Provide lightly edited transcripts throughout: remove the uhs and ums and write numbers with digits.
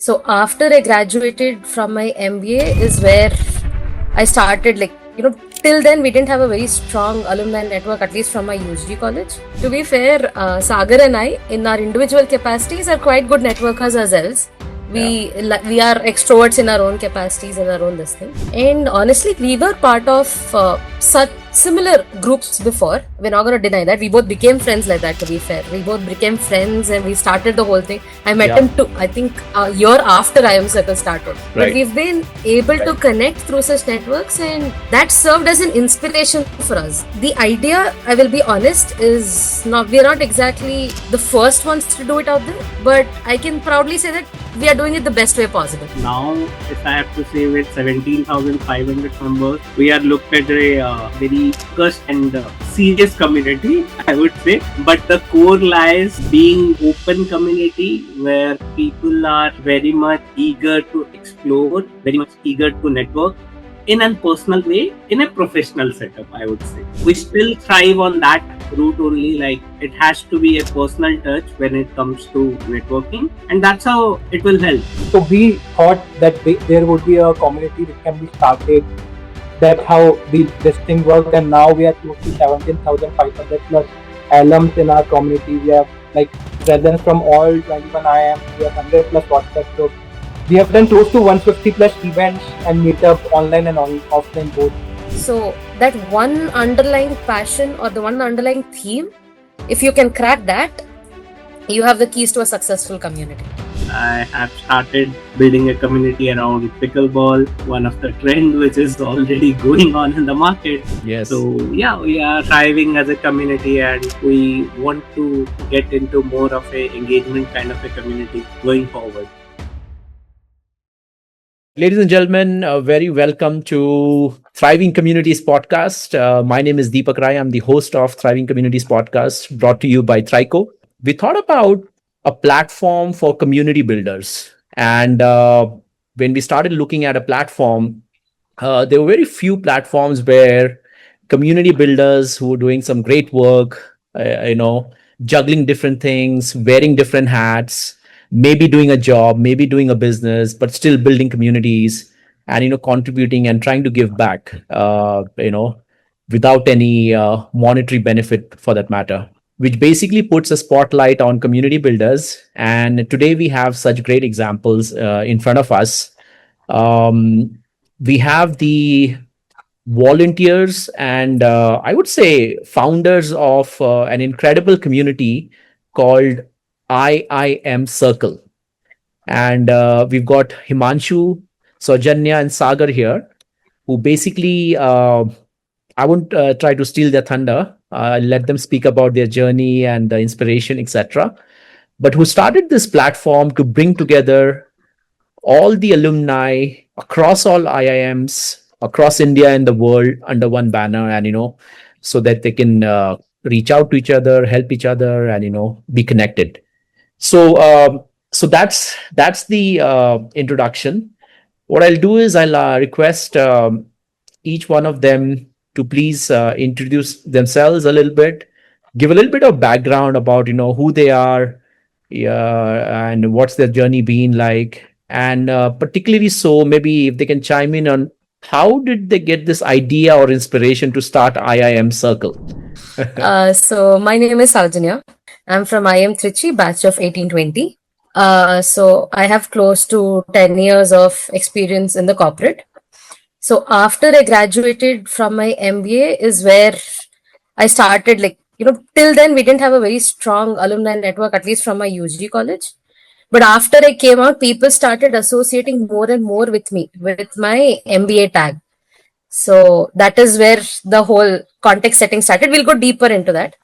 So after I graduated from my MBA is where I started till then we didn't have a very strong alumni network, at least from my UG college. To be fair, Sagar and I, in our individual capacities, are quite good networkers ourselves. We are extroverts in our own capacities, in our own this thing. And honestly, we were part of such similar groups before. We're not going to deny that. We both became friends like that, to be fair. We both became friends and we started the whole thing. I met him I think a year after IIM Circle started. Right. But we've been able to connect through such networks, and that served as an inspiration for us. The idea, I will be honest, is we're not exactly the first ones to do it out there, but I can proudly say that we are doing it the best way possible. Now, if I have to say, with 17,500 members, we are looked at a very focused and serious community, I would say. But the core lies being open community where people are very much eager to explore, very much eager to network in a personal way, in a professional setup, I would say. We still thrive on that route only, like it has to be a personal touch when it comes to networking, and that's how it will help. So we thought that there would be a community that can be started. That's how this thing worked, and now we are close to 17,500 plus alums in our community. We have presence from all 21 IIMs. We have 100 plus WhatsApp groups. We have done close to 150 plus events and meetups, online and offline both. So that one underlying passion or the one underlying theme, if you can crack that, you have the keys to a successful community. I have started building a community around pickleball, one of the trends which is already going on in the market. Yes. So yeah, we are thriving as a community, and we want to get into more of a engagement kind of a community going forward. Ladies and gentlemen, very welcome to Thriving Communities podcast. My name is Deepak Rai. I'm the host of Thriving Communities podcast, brought to you by Trico. We thought about a platform for community builders. And when we started looking at a platform, there were very few platforms where community builders who were doing some great work, juggling different things, wearing different hats, maybe doing a job, maybe doing a business, but still building communities and, contributing and trying to give back, without any monetary benefit for that matter, which basically puts a spotlight on community builders. And today we have such great examples in front of us. We have the volunteers and I would say founders of an incredible community called IIM Circle. And we've got Himanshu, Soujanya, and Sagar here, who basically, I won't try to steal their thunder. I'll let them speak about their journey and the inspiration, etc. But who started this platform to bring together all the alumni across all IIMs, across India and the world under one banner, and, so that they can reach out to each other, help each other, and, be connected. So that's the introduction. What I'll do is I'll request each one of them to please introduce themselves a little bit, give a little bit of background about who they are, and what's their journey been like, and particularly so maybe if they can chime in on how did they get this idea or inspiration to start IIM Circle. So my name is Soujanya. I'm from IIM Trichy, batch of 1820. So I have close to 10 years of experience in the corporate. So after I graduated from my MBA is where I started till then we didn't have a very strong alumni network, at least from my UG college. But after I came out, people started associating more and more with me, with my MBA tag. So that is where the whole context setting started. We'll go deeper into that.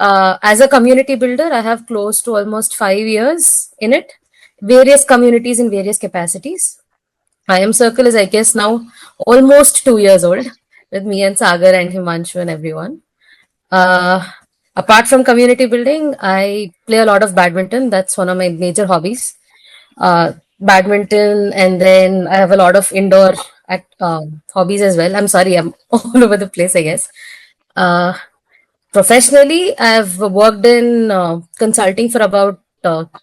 As a community builder, I have close to almost 5 years in it, various communities in various capacities. IIM Circle is, I guess, now almost 2 years old with me and Sagar and Himanshu and everyone. Apart from community building, I play a lot of badminton. That's one of my major hobbies. Badminton, and then I have a lot of indoor hobbies as well. I'm sorry, I'm all over the place, I guess. Professionally, I've worked in consulting for about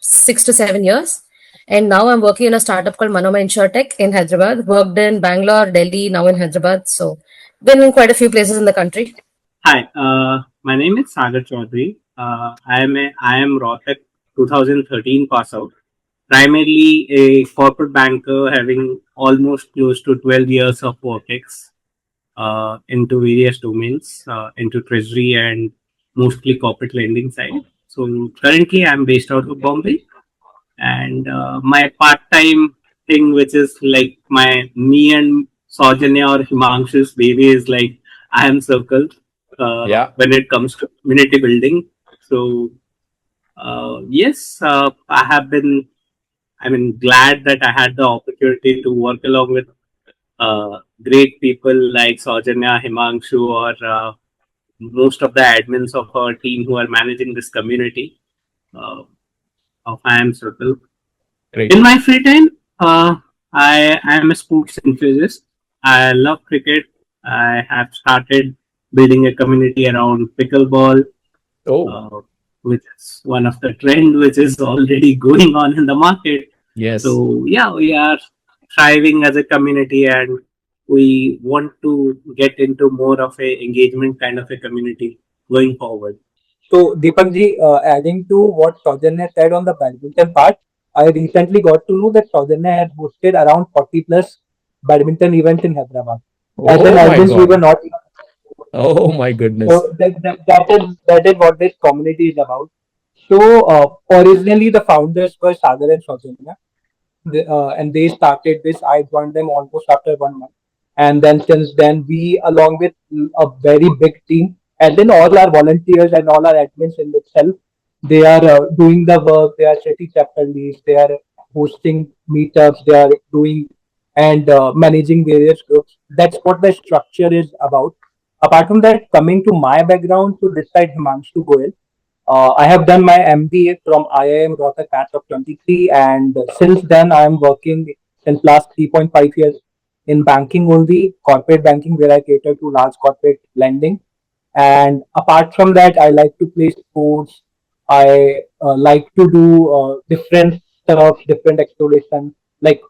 6 to 7 years. And now I'm working in a startup called Manoma InsurTech in Hyderabad. Worked in Bangalore, Delhi, now in Hyderabad. So been in quite a few places in the country. Hi, my name is Sagar Choudhary. I am Rohtak 2013 pass out. Primarily a corporate banker having almost close to 12 years of work into various domains, into treasury and mostly corporate lending side. So currently I'm based out of Bombay, and my part-time thing, which is like me and Soujanya or Himanshu's baby, is like IIM Circle when it comes to community building. So yes, I mean, glad that I had the opportunity to work along with great people like Soujanya, Himanshu, or most of the admins of our team who are managing this community uh, of IIM Circle. Great. In my free time, I am a sports enthusiast. I love cricket. I have started building a community around pickleball, which is one of the trend which is already going on in the market. Yes. So yeah, we are thriving as a community, and we want to get into more of a engagement kind of a community going forward. So, Deepak ji, adding to what Soujanya said on the badminton part, I recently got to know that Soujanya had hosted around 40 plus badminton events in Hyderabad. As an audience, we were not. Oh my goodness. So that is what this community is about. So originally the founders were Sagar and Soujanya, and they started this. I joined them almost after 1 month, and then since then we, along with a very big team, and then all our volunteers and all our admins in itself, they are doing the work. They are city chapter leads. They are hosting meetups. They are doing and managing various groups. That's what the structure is about. Apart from that, coming to my background, to this side, Himanshu Goyal. I have done my MBA from IIM Rohtak batch of 23, and since then I am working since last 3.5 years in banking only, corporate banking, where I cater to large corporate lending. And apart from that, I like to play sports. I like to do different stuff, different exploration. Like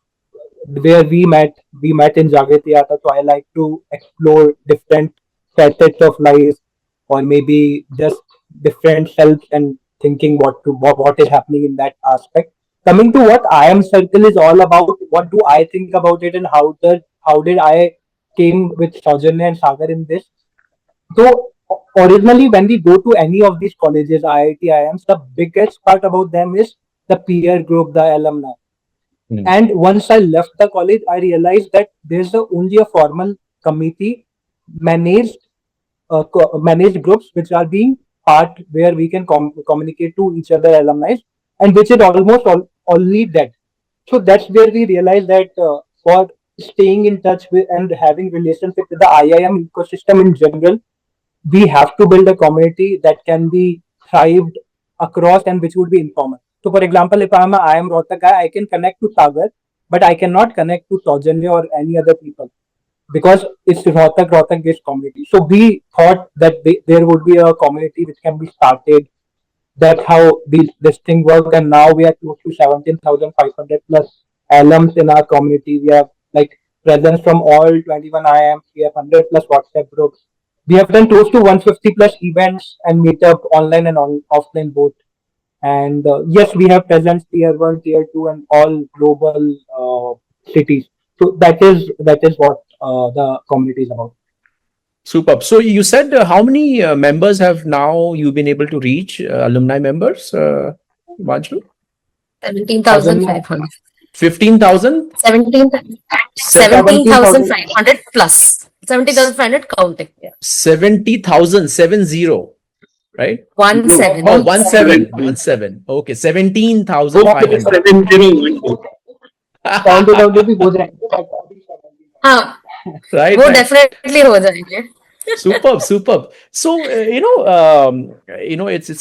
where we met in Jagriti, so I like to explore different facets of life, or maybe just different selves and thinking what is happening in that aspect. Coming to what IIM Circle is all about, what do I think about it, and how did I came with Soujanya and Sagar in this? So originally, when we go to any of these colleges, IIT, IIMs, the biggest part about them is the peer group, the alumni. And once I left the college, I realized that there's only a formal committee managed managed groups which are being part where we can communicate to each other alumni, and which is almost only that. So that's where we realize that for staying in touch with and having relationship with the IIM ecosystem in general, we have to build a community that can be thrived across and which would be informal. So, for example, if I am Rohtak guy, I can connect to Sagar, but I cannot connect to Soujanya or any other people because it's Rohtak based community. So we thought that there would be a community which can be started. That's how this thing worked, and now we are close to 17,500 plus alums in our community. We have like presence from all 21 IIMs. We have 100 plus WhatsApp groups. We have done close to 150 plus events and meetup online and offline both. And yes, we have presence tier one, tier two, and all global cities. So that is what the community is about. Superb. So you said how many members have now you been able to reach, alumni members, Himanshu? 17,500. 15,000? 17,500 plus. 17,500 counting. Yeah. 70,000, 70, right? 17. Oh, 17. Okay, 17,500. 70. Count out भी हो जाएंगे हाँ Right. वो right. definitely हो जाएंगे. Superb. So it's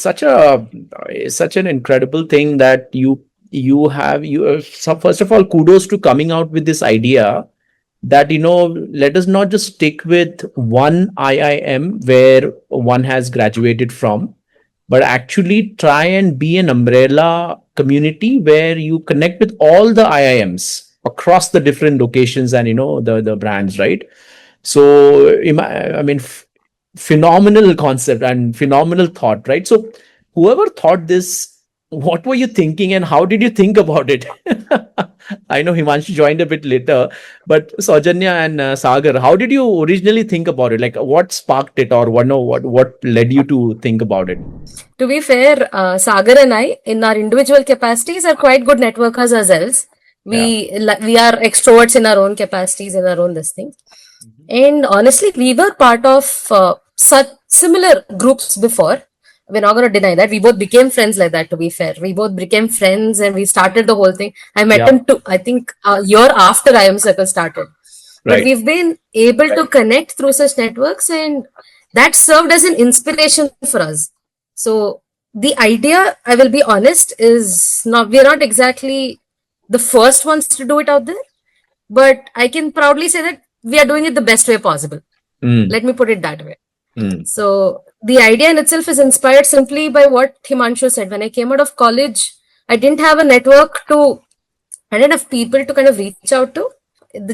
such an incredible thing that you have. So first of all, kudos to coming out with this idea that let us not just stick with one IIM where one has graduated from. but actually try and be an umbrella community where you connect with all the IIMs across the different locations and the brands, right? So I mean, phenomenal concept and phenomenal thought, right? So whoever thought this, what were you thinking and how did you think about it? I know Himanshu joined a bit later, but Soujanya and Sagar, how did you originally think about it? Like, what sparked it, or what led you to think about it? To be fair, Sagar and I, in our individual capacities, are quite good networkers ourselves. We are extroverts in our own capacities, in our own this thing. And honestly, we were part of such similar groups before. We're not going to deny that. We both became friends like that, to be fair. We both became friends and we started the whole thing. I met him I think a year after IIM Circle started. But we've been able to connect through such networks, and that served as an inspiration for us. So the idea, I will be honest, is we're not exactly the first ones to do it out there, but I can proudly say that we are doing it the best way possible. Let me put it that way. So the idea in itself is inspired simply by what Himanshu said. When I came out of college, I didn't have a network I didn't have people to kind of reach out to.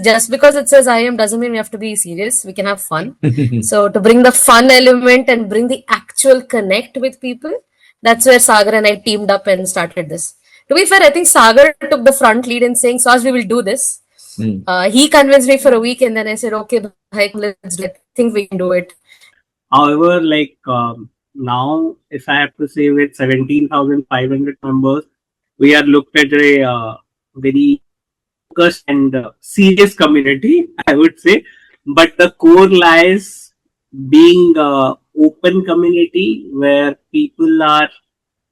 Just because it says IIM doesn't mean we have to be serious. We can have fun. So to bring the fun element and bring the actual connect with people, that's where Sagar and I teamed up and started this. To be fair, I think Sagar took the front lead in saying, Saj, we will do this. He convinced me for a week, and then I said, okay, let's do it. I think we can do it. However, now, if I have to say, with 17,500 members, we are looked at a very focused and serious community, I would say. But the core lies being open community where people are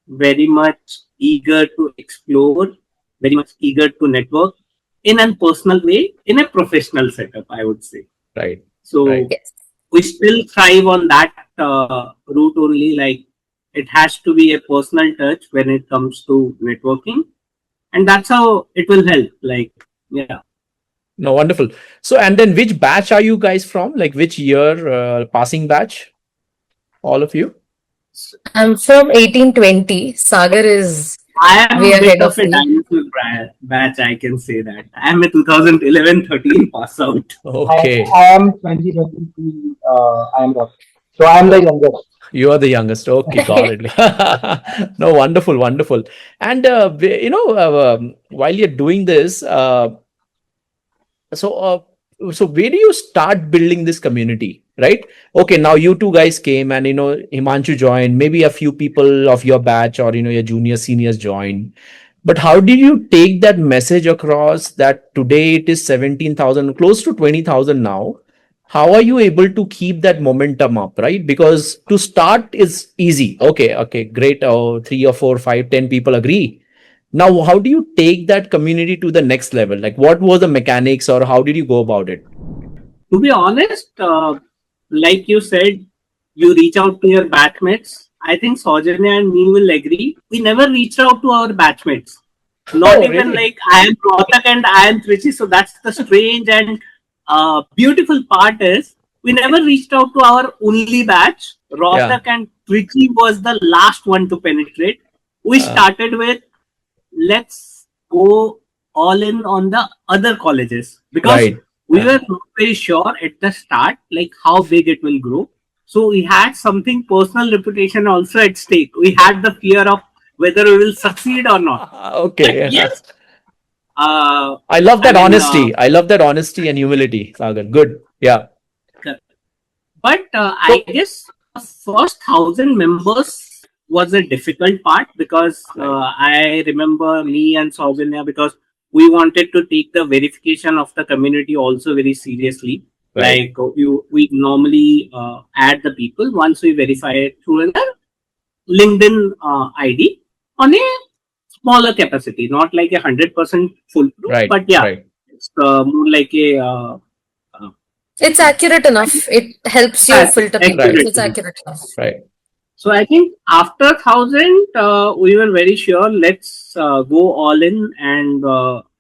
very much eager to explore, very much eager to network in a personal way, in a professional setup, I would say. Right. So we still thrive on that route only. Like, it has to be a personal touch when it comes to networking, and that's how it will help. No, wonderful. So, and then which batch are you guys from? Like, which year passing batch? All of you? I'm from 1820. Sagar is I am way a ahead bit of of a me. dinosaur batch, I can say that. I am a 2011-13 pass out. Okay. I am 2023. I am Ross. So I am the youngest. You are the youngest. Okay, got it. No, wonderful, wonderful. And while you're doing this, so where do you start building this community, right? Okay, now you two guys came, and Himanshu joined. Maybe a few people of your batch or your juniors, seniors joined. But how did you take that message across that today it is 17,000, close to 20,000 now? How are you able to keep that momentum up, right? Because to start is easy. Okay, great. Oh, 3 or 4, 5, 10 people agree. Now, how do you take that community to the next level? Like, what were the mechanics, or how did you go about it? To be honest, like you said, you reach out to your batchmates. I think Soujanya and me will agree. We never reached out to our batchmates. Not even really? like I am Rotak and I am Trichy. So that's the strange and beautiful part is we never reached out to our only batch. Rotak and Trichy was the last one to penetrate. We started with, let's go all in on the other colleges, because we were not very sure at the start like how big it will grow. So we had something personal reputation also at stake. We had the fear of whether we will succeed or not. Okay. Yes. I love that honesty. I love that honesty and humility, Sagar. Good. Yeah. But I guess the first 1,000 members was a difficult part, because I remember me and Soujanya, because we wanted to take the verification of the community also very seriously. Like, we normally add the people once we verify it through their LinkedIn ID on a smaller capacity, not like 100% foolproof, but it's more like a. It's accurate enough. It helps you filter people. It's accurate enough. Right. So I think after 1,000, we were very sure, let's go all in, and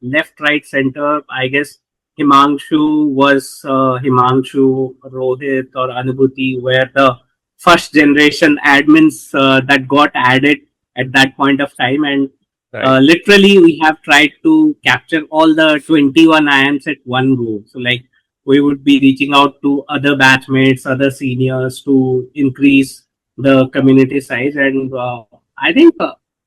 left, right, center. I guess Himanshu, Rohit or Anubhuti were the first generation admins that got added at that point of time, and literally we have tried to capture all the 21 IIMs at one go. So like we would be reaching out to other batchmates, other seniors to increase the community size, and I think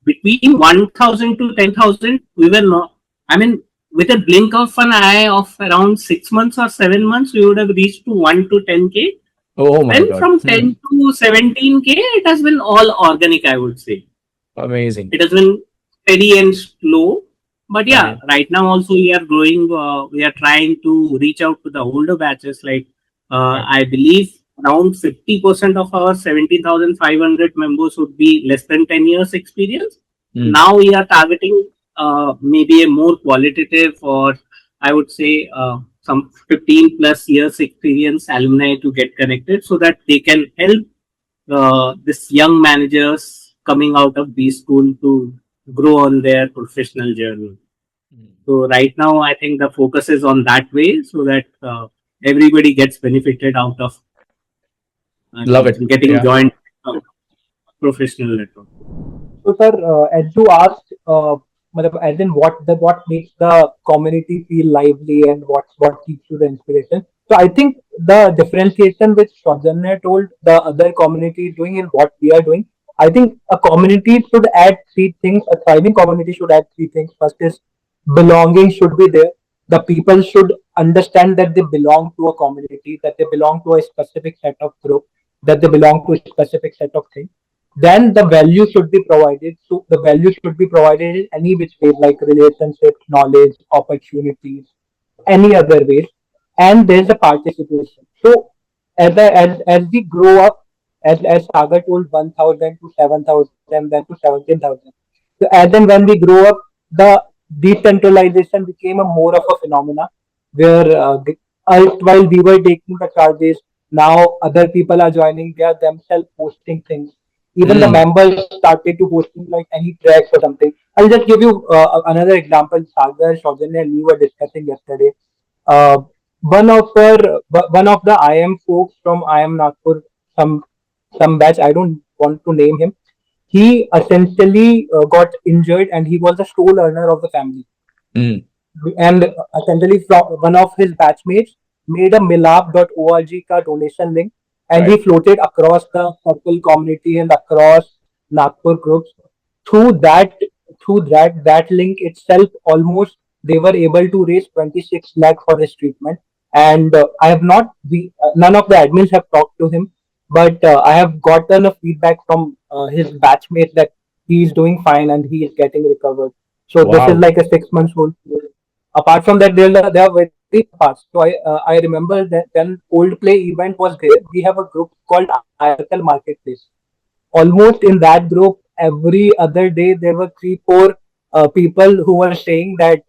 between 1,000 to 10,000 we were not, I mean, with a blink of an eye of around 6 months or 7 months, we would have reached to 1 to 10K. Oh my Then God. from 10 to 17K, it has been all organic, I would say. Amazing. It has been steady and slow. But yeah, right now also we are growing. We are trying to reach out to the older batches. Like I believe around 50% of our 17,500 members would be less than 10 years experience. Now we are targeting maybe a more qualitative, or I would say some 15 plus years experience alumni to get connected, so that they can help this young managers coming out of B school to grow on their professional journey. So right now, I think the focus is on that way, so that everybody gets benefited out of Love it. getting joined professional network. So, sir, as you asked, as in what makes the community feel lively and what keeps you the inspiration. So, I think the differentiation which Soujanya told the other community is doing and what we are doing. I think a community should add three things. A thriving community should add three things. First is belonging should be there. The people should understand that they belong to a community, that they belong to a specific set of group, that they belong to a specific set of things. Then the value should be provided. So the value should be provided in any which way, like relationships, knowledge, opportunities, any other ways. And there's a participation. So as we grow up, as Sagar told, 1,000 to 7,000, then to 17,000. So as and when we grow up, the decentralization became a more of a phenomena where while we were taking the charges, now other people are joining. They are themselves posting things. Even the members started to posting like any tracks or something. I'll just give you another example. Sagar, Choudhary, and we were discussing yesterday. Uh, one of the IIM folks from IIM Nagpur, some batch. I don't want to name him. He essentially got injured, and he was the sole earner of the family. And essentially, one of his batchmates made a milap.org ka donation link, and he floated across the circle community and across Nagpur groups. Through that link itself, almost they were able to raise 26 lakh for his treatment. And I have not none of the admins have talked to him, but I have gotten a feedback from his batchmate that he is doing fine and he is getting recovered. So this is like a 6 months old. Apart from that, they are very fast. So I remember that when Coldplay event was there, we have a group called IIM Circle Marketplace. Almost in that group, every other day there were 3-4 people who were saying that,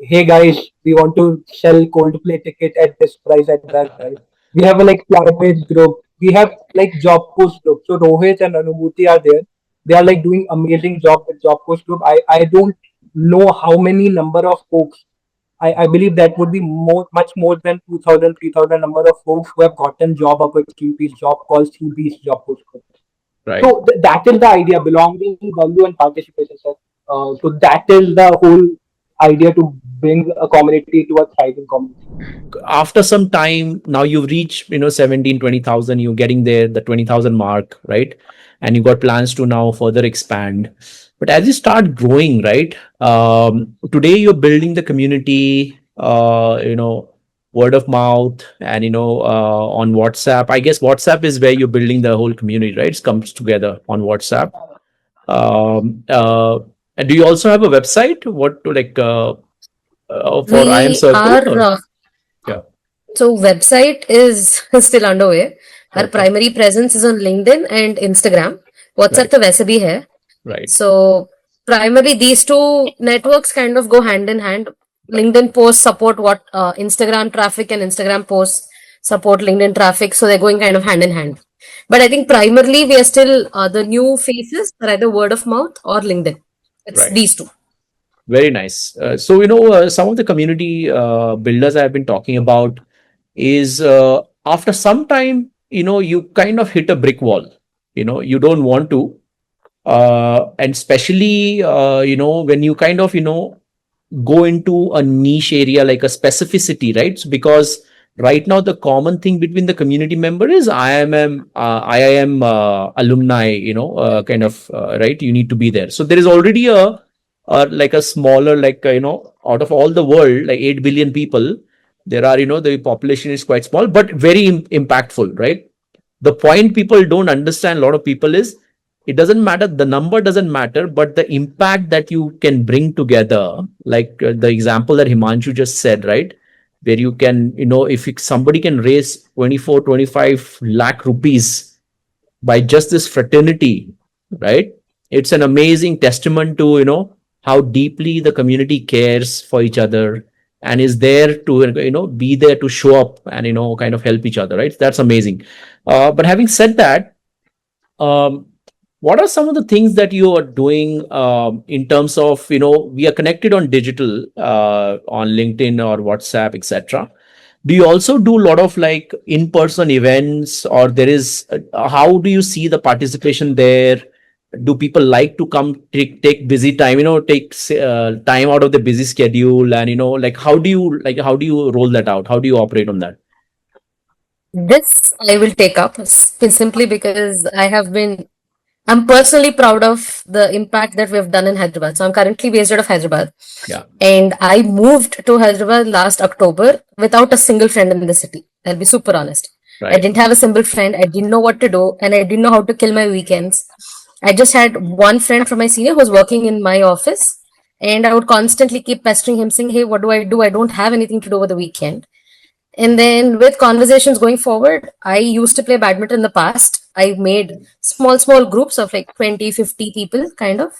hey guys, we want to sell Coldplay ticket at this price, at that price. We have a like pyramid group. We have like job post group. So Rohit and Anubhuti are there. They are like doing amazing job with job post group. I don't know how many number of folks. I believe that would be much more than 2,000, 3,000 number of folks who have gotten job opportunities, job calls through these job post groups. Right. So that is the idea: belonging, value, and participation. Sir. So that is the whole idea to bring a community to a thriving community. After some time, now you've reached 17, 20,000. You're getting there, the 20,000 mark, right? And you got plans to now further expand. But as you start growing, right? Today you're building the community. Word of mouth, and on WhatsApp. I guess WhatsApp is where you're building the whole community, right? It comes together on WhatsApp. And do you also have a website? What to like for IIM Circle? So website is still underway. Our primary presence is on LinkedIn and Instagram. WhatsApp to वैसे भी है. Right. So primarily these two networks kind of go hand in hand. LinkedIn posts support what Instagram traffic, and Instagram posts support LinkedIn traffic. So they're going kind of hand in hand. But I think primarily we are still the new faces are either word of mouth or LinkedIn. It's these two. Very nice. So some of the community builders I have been talking about is after some time, you kind of hit a brick wall. You don't want to, and especially when you kind of go into a niche area like a specificity, right? So because right now the common thing between the community member is IIM alumni, kind of, right? You need to be there. So there is already like a smaller, like, out of all the world, like 8 billion people, there are, the population is quite small, but very impactful, right? The point people don't understand, a lot of people, is it doesn't matter, the number doesn't matter, but the impact that you can bring together, like the example that Himanshu just said, right? Where you can, if somebody can raise 24, 25 lakh rupees by just this fraternity, right? It's an amazing testament to, how deeply the community cares for each other and is there to, be there to show up and, kind of help each other, right? That's amazing. But having said that, what are some of the things that you are doing in terms of, we are connected on digital, on LinkedIn or WhatsApp, etc. Do you also do a lot of like in-person events, or there is, how do you see the participation there? Do people like to come take busy time, take time out of the busy schedule, and like how do you roll that out? How do you operate on that? This I will take up simply because I'm personally proud of the impact that we've done in Hyderabad. So I'm currently based out of Hyderabad. Yeah. And I moved to Hyderabad last October without a single friend in the city. I'll be super honest. Right. I didn't have a single friend. I didn't know what to do, and I didn't know how to kill my weekends. I just had one friend from my senior who was working in my office, and I would constantly keep pestering him saying, hey, what do? I don't have anything to do over the weekend. And then with conversations going forward, I used to play badminton in the past. I made small groups of like 20, 50 people kind of.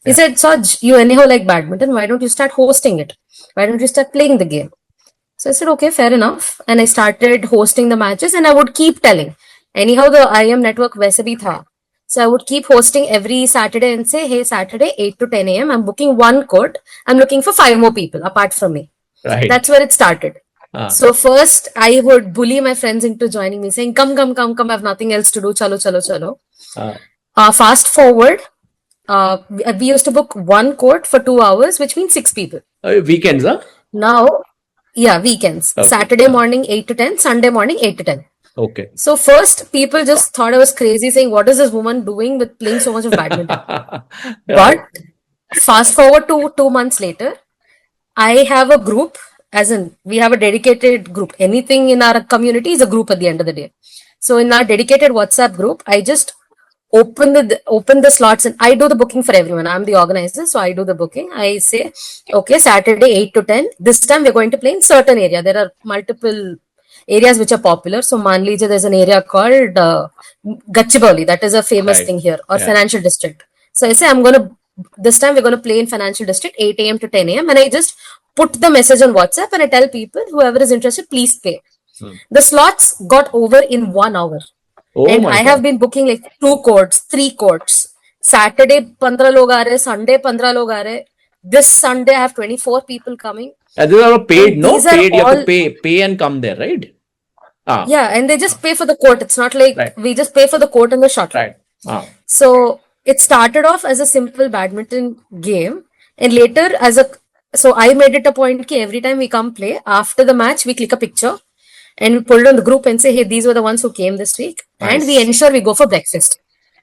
He said, Saj, you anyhow like badminton. Why don't you start hosting it? Why don't you start playing the game? So I said, okay, fair enough. And I started hosting the matches, and I would keep telling. Anyhow, the IIM network वैसे भी था. So I would keep hosting every Saturday and say, hey, Saturday, 8 to 10 a.m. I'm booking one court. I'm looking for 5 more people apart from me. Right. That's where it started. So first I would bully my friends into joining me, saying, come, I have nothing else to do. Chalo. Fast forward, we used to book one court for 2 hours, which means 6 people. Weekends, huh? Now, yeah, weekends. Okay. Saturday morning 8 to 10, Sunday morning 8 to 10. Okay. So first people just thought I was crazy, saying, what is this woman doing with playing so much of badminton? But fast forward to 2 months later, I have a group, as in we have a dedicated group. Anything in our community is a group at the end of the day. So in our dedicated WhatsApp group, I just open the slots, and I do the booking for everyone. I'm the organizer, so I do the booking. I say, okay, Saturday 8 to 10. This time we're going to play in certain area. There are multiple areas which are popular. So man lejiye, there's an area called Gachibowli. That is a famous thing here, or financial district. So I say, this time we're going to play in financial district 8 a.m. to 10 a.m. and I just put the message on WhatsApp and I tell people, whoever is interested, please pay. The slots got over in 1 hour. And I have been booking like 2 courts, 3 courts. Saturday 15 log aa rahe, Sunday 15 log aa rahe. This Sunday I have 24 people coming. And these are paid, no? Paid, you have to pay and come there, right? Yeah, and they just pay for the court. It's not like we just pay for the court and the shot. Right. So it started off as a simple badminton game, and later so I made it a point that every time we come play, after the match, we click a picture and we put it on the group and say, hey, these were the ones who came this week. Nice. And we ensure we go for breakfast.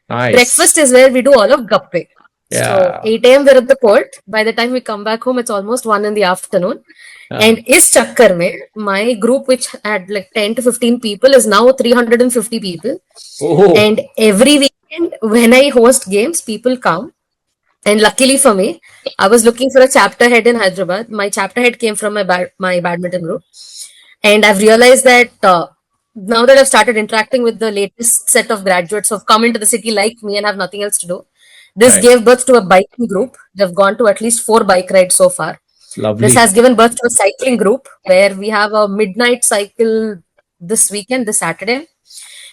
Nice. Breakfast is where we do all of gappe. Yeah. So 8 a.m. we're at the court. By the time we come back home, it's almost 1 in the afternoon. And is chakkar mein, my group, which had like 10 to 15 people, is now 350 people. Oh. And every weekend when I host games, people come. And luckily for me, I was looking for a chapter head in Hyderabad. My chapter head came from my badminton group. And I've realized that now that I've started interacting with the latest set of graduates who have come into the city like me and have nothing else to do, this gave birth to a biking group. They've gone to at least 4 bike rides so far. Lovely. This has given birth to a cycling group where we have a midnight cycle this weekend, this Saturday.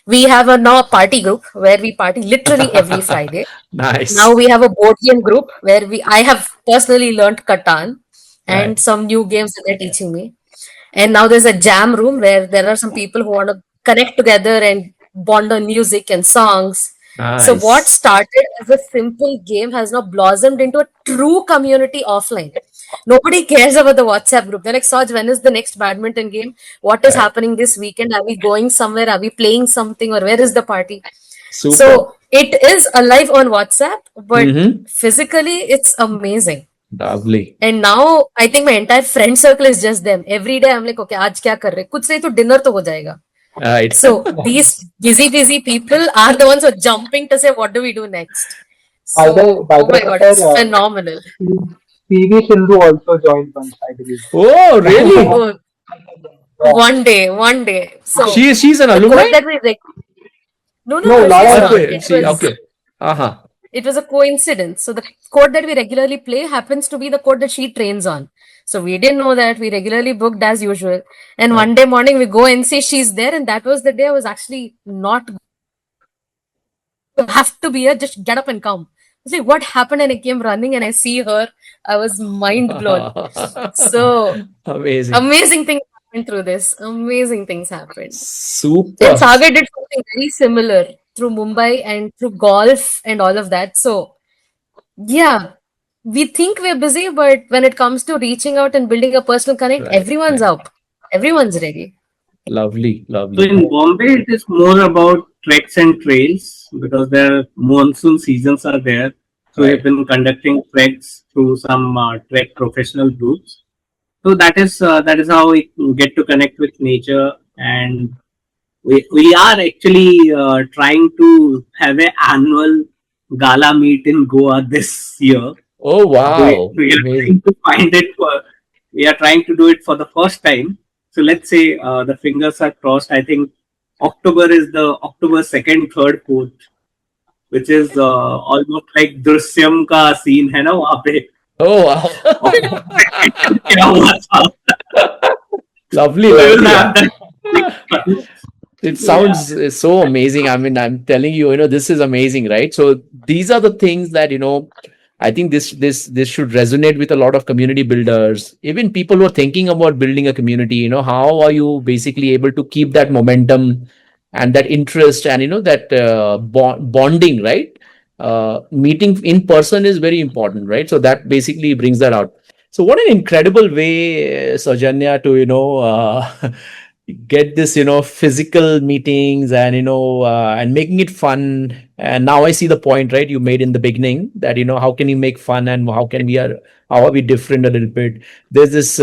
We have now a party group where we party literally every Friday. Nice. Now we have a board game group where I have personally learned Catan and some new games that they're teaching me. And now there's a jam room where there are some people who want to connect together and bond on music and songs. So what Nice. started as a simple game has now blossomed into a true community offline. Nobody cares about the WhatsApp group. They're like, Saj, when is the next badminton game? What is Right. happening this weekend? Are we going somewhere? Are we playing something? Or where is the party? Super. So it is alive on WhatsApp, but Mm-hmm. physically it's amazing. Lovely. And now I think my entire friend circle is just them. Every day I'm like, okay, आज क्या कर रहे? कुछ नहीं तो dinner तो हो जाएगा. Right. So these busy people are the ones who are jumping to say, what do we do next? By the So, by oh the my way, God, sir, it's phenomenal. PV Sindhu also joined once, I believe. Oh, really? Oh, Yeah. one day. So She's an the alumni? code that we no, No, she's Lala not. Okay. She okay. Uh-huh. It was a coincidence. So the code that we regularly play happens to be the code that she trains on. So we didn't know that. We regularly booked as usual. And Right. one day morning we go and see she's there, and that was the day I was actually not have to be here, just get up and come. I was like, what happened? And I came running and I see her. I was mind blown. So Amazing. amazing things happened through this. Amazing things happened. And Super. Sagar did something very similar through Mumbai and through golf and all of that. So yeah, we think we're busy, but when it comes to reaching out and building a personal connect, Right. everyone's Right. up. Everyone's ready. Lovely. So Lovely. in Bombay, it is more about treks and trails because their monsoon seasons are there. So we've Right. been conducting treks through some trek professional groups. So that is how we get to connect with nature, and we are actually trying to have an annual gala meet in Goa this year. Oh, wow. We are Amazing. trying to find it for. We are trying to do it for the first time. So let's say the fingers are crossed. I think October is the October 2nd, 3rd, 4th, which is almost like Drishyam का scene है ना वहाँ पे. Oh, wow. क्या हुआ था? Lovely. So we'll Lovely. have that. It sounds so amazing. I mean, I'm telling you, this is amazing, right? So these are the things that, I think this should resonate with a lot of community builders, even people who are thinking about building a community. How are you basically able to keep that momentum and that interest and that bonding, right? Meeting in person is very important, right? So that basically brings that out. So what an incredible way, Soujanya, to get this physical meetings and and making it fun. And now I see the point, right, you made in the beginning, that how can you make fun and how are we different a little bit. There's this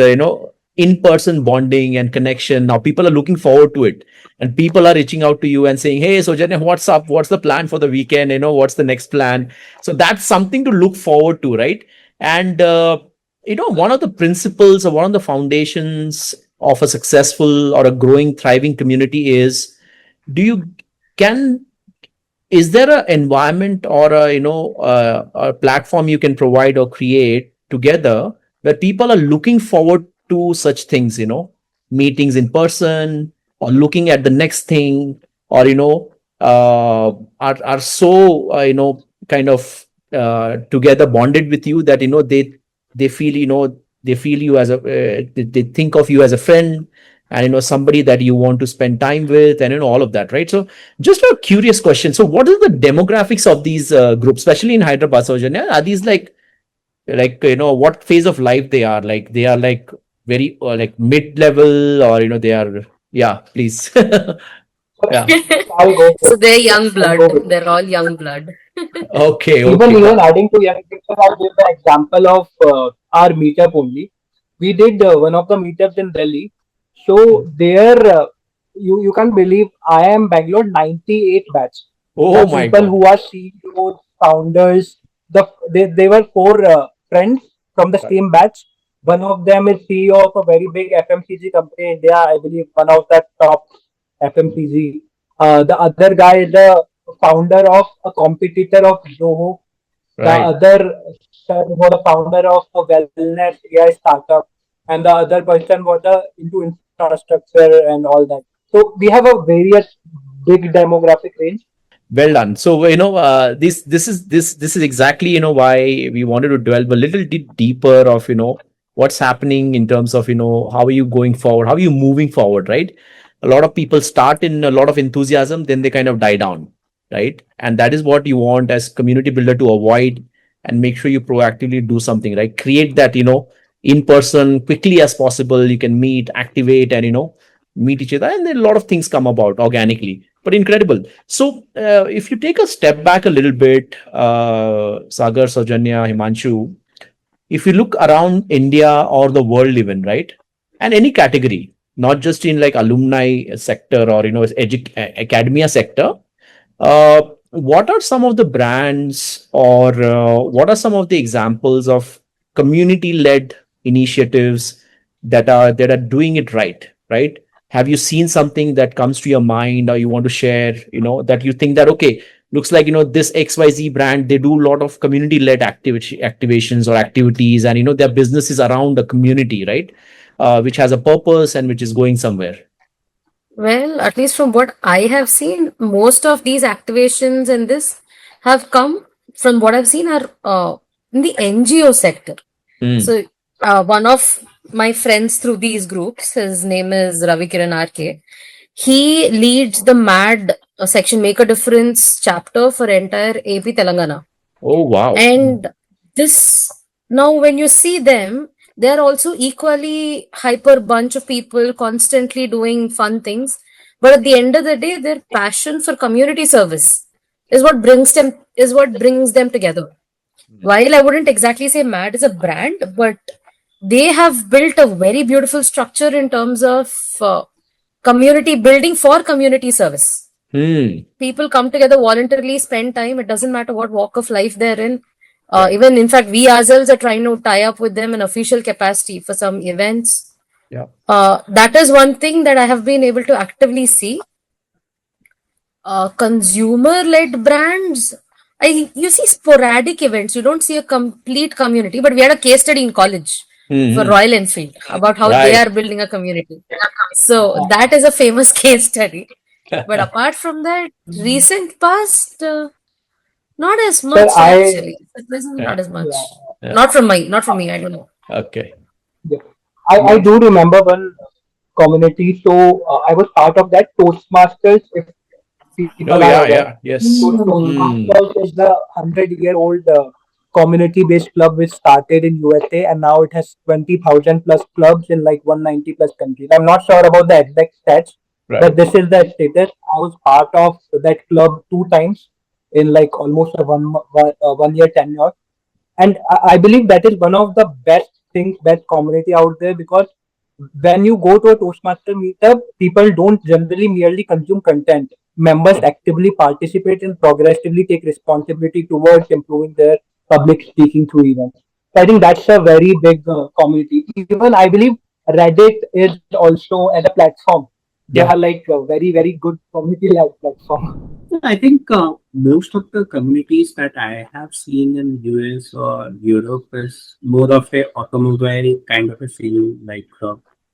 in-person bonding and connection. Now people are looking forward to it, and people are reaching out to you and saying, hey, so Jane, what's up, what's the plan for the weekend, what's the next plan. So that's something to look forward to, right? And one of the principles or one of the foundations of a successful or a growing, thriving community is, can is there an environment or a platform you can provide or create together where people are looking forward to such things, meetings in person, or looking at the next thing, or are so kind of together bonded with you that they feel they feel you as a they think of you as a friend, and somebody that you want to spend time with, and all of that, right? So just a curious question. So what is the demographics of these groups, especially in Hyderabad, Soujanya? Are these like what phase of life they are? Like they are like very like mid-level, or they are, yeah, please. Yeah. I'll go So with they're young I'll blood. go with They're all young blood. Okay. even adding to young people, I'll give the example of our meetup only. We did one of the meetups in Delhi. So there, you can't believe IIM Bangalore 98 batch. Oh The my people God. who are CEOs, founders, they were four friends from the Right. same batch. One of them is CEO of a very big FMCG company in India, I believe one of the top FMCG. The other guy is the founder of a competitor of Zoho. The Right. other sir was the founder of a wellness AI startup, and the other person was into infrastructure and all that. So we have a various big demographic range. Well done. So this is exactly why we wanted to delve a little deeper of what's happening in terms of how are you going forward, how are you moving forward, right? A lot of people start in a lot of enthusiasm, then they kind of die down, right? And that is what you want as community builder to avoid, and make sure you proactively do something, right? Create that, in person quickly as possible. You can meet, activate, and meet each other, and then a lot of things come about organically. But incredible. So if you take a step back a little bit, Sagar, Soujanya, Himanshu, if you look around India or the world even, right? And any category, not just in like alumni sector or academia sector, what are some of the brands, or what are some of the examples of community led initiatives that are doing it right, right? Have you seen something that comes to your mind, or you want to share, that you think that, okay, looks like, this XYZ brand, they do a lot of community led activations or activities, and their business is around the community, right? Which has a purpose and which is going somewhere. Well, at least from what I have seen, most of these activations in this have come from what I've seen are in the NGO sector. So, one of my friends through these groups, his name is Ravi Kiran RK. He leads the MAD section, Make a Difference chapter for entire AP Telangana. Oh, wow. And this, now when you see them, they're also equally hyper bunch of people constantly doing fun things. But at the end of the day, their passion for community service is what brings them together. While I wouldn't exactly say MAD is a brand, but they have built a very beautiful structure in terms of community building for community service. People come together voluntarily, spend time. It doesn't matter what walk of life they're in. Even in fact, we ourselves are trying to tie up with them in official capacity for some events. Yeah. That is one thing that I have been able to actively see. Consumer-led brands, you see sporadic events. You don't see a complete community, but we had a case study in college for Royal Enfield about how they are building a community. So that is a famous case study. But apart from that, recent past, not as much actually. Not as much. Yeah. Not from me. I don't know. Okay. Yeah. I do remember one community. So I was part of that Toastmasters. If people are aware. Yes. So Toastmasters is the 100-year-old community-based club which started in USA, and now it has 20,000 plus clubs in like 190 plus countries. I'm not sure about the exact stats, but this is the status. I was part of that club 2 times in like almost a 1 year tenure, and I believe that is one of the best things, best community out there, because when you go to a Toastmaster meetup, people don't generally merely consume content. Members actively participate and progressively take responsibility towards improving their public speaking through events. So I think that's a very big community. Even I believe Reddit is also as a platform. They are like a very, very good community-led platform. I think most of the communities that I have seen in US or Europe is more of a automobile kind of a feeling. Like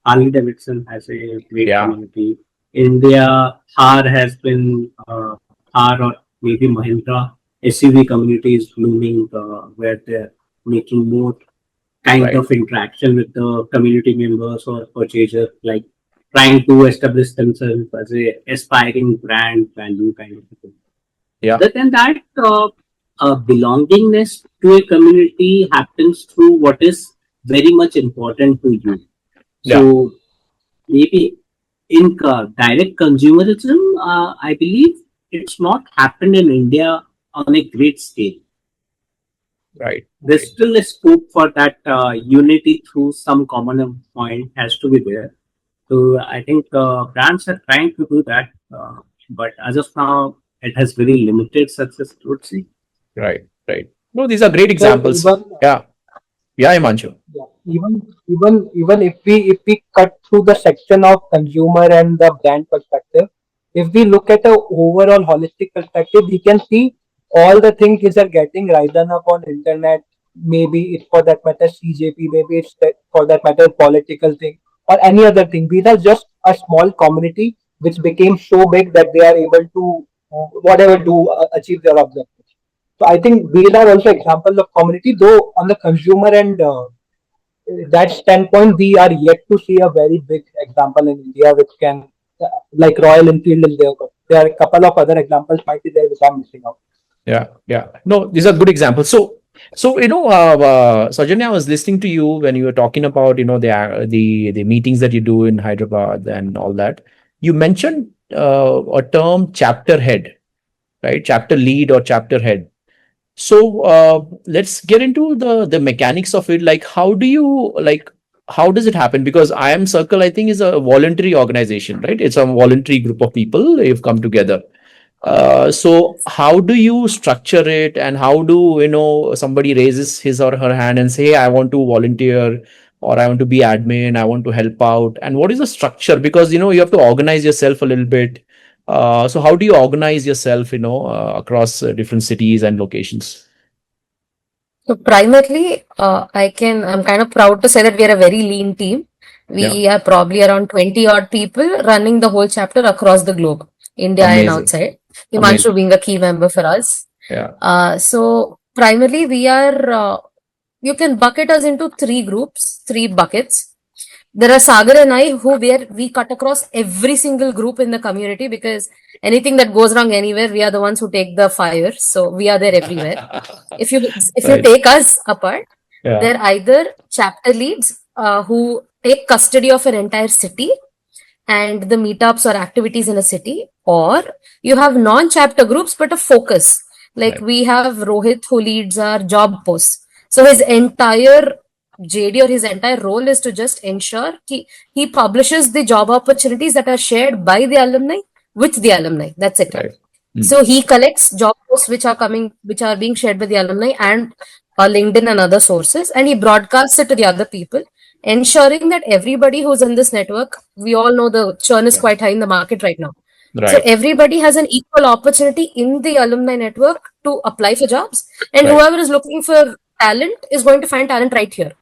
Harley Davidson has a great community. India, Thar has been Thar or maybe Mahindra SUV community is blooming, where they're making more kind of interaction with the community members or purchasers, like trying to establish themselves as a aspiring brand value kind of thing. Other than that, belongingness to a community happens through what is very much important to you. So maybe in direct consumerism, I believe it's not happened in India on a great scale. There's still a scope for that unity through some common point has to be there. So I think brands are trying to do that, but as of now, it has very limited success, I would say. Right. No, these are great examples. Himanshu. Even if we cut through the section of consumer and the brand perspective, if we look at the overall holistic perspective, we can see all the things which are getting risen up on internet. Maybe it's for that matter CJP, maybe it's for that matter political thing, or any other thing. These are just a small community which became so big that they are able to achieve their objectives. So I think these are also examples of community, though on the consumer and that standpoint, we are yet to see a very big example in India which can like Royal Enfield is there. There are a couple of other examples might be there which I'm missing out. Yeah. No, these are good examples. So Soujanya, I was listening to you when you were talking about the meetings that you do in Hyderabad and all that. You mentioned a term, chapter head, right? Chapter lead or chapter head. So let's get into the mechanics of it. Like, how does it happen? Because IIM Circle, I think, is a voluntary organization, right? It's a voluntary group of people who've come together. So how do you structure it, and how do somebody raises his or her hand and say, hey, I want to volunteer, or I want to be admin, I want to help out, and what is the structure? Because you have to organize yourself a little bit. So how do you organize yourself across different cities and locations? So primarily, I'm kind of proud to say that we are a very lean team. We are probably around 20 odd people running the whole chapter across the globe, India and Amazing. outside. Amazing. Himanshu being a key member for us. So primarily we are, you can bucket us into three buckets. There are Sagar and I where we cut across every single group in the community, because anything that goes wrong anywhere, we are the ones who take the fire. So we are there everywhere. If you Right. take us apart, Yeah. they're either chapter leads who take custody of an entire city and the meetups or activities in a city, or you have non-chapter groups but a focus. Like Right. we have Rohit who leads our job posts. So his entire JD or his entire role is to just ensure he publishes the job opportunities that are shared by the alumni with the alumni. That's it. Right. So he collects job posts which are being shared by the alumni and LinkedIn and other sources, and he broadcasts it to the other people, ensuring that everybody who's in this network, we all know the churn is quite high in the market right now. Right. So everybody has an equal opportunity in the alumni network to apply for jobs, and Right. whoever is looking for talent is going to find talent right here.